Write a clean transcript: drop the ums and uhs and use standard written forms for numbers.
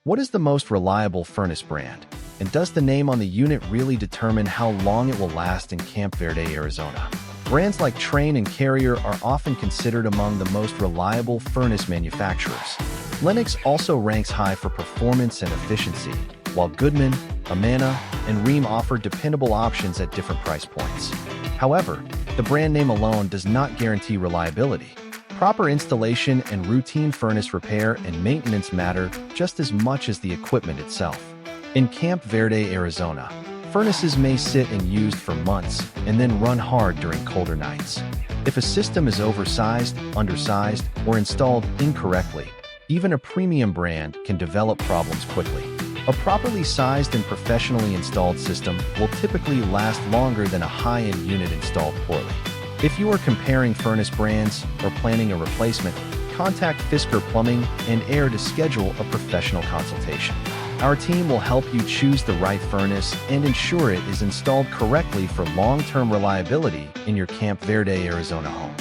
What is the most reliable furnace brand? And does the name on the unit really determine how long it will last in Camp Verde, Arizona? Brands like Trane and Carrier are often considered among the most reliable furnace manufacturers. Lennox also ranks high for performance and efficiency, while Goodman, Amana, and Rheem offer dependable options at different price points. However, the brand name alone does not guarantee reliability. Proper installation and routine furnace repair and maintenance matter just as much as the equipment itself. In Camp Verde, Arizona, furnaces may sit unused for months and then run hard during colder nights. If a system is oversized, undersized, or installed incorrectly, even a premium brand can develop problems quickly. A properly sized and professionally installed system will typically last longer than a high-end unit installed poorly. If you are comparing furnace brands or planning a replacement, contact Fiscor Plumbing and Air to schedule a professional consultation. Our team will help you choose the right furnace and ensure it is installed correctly for long-term reliability in your Camp Verde, Arizona home.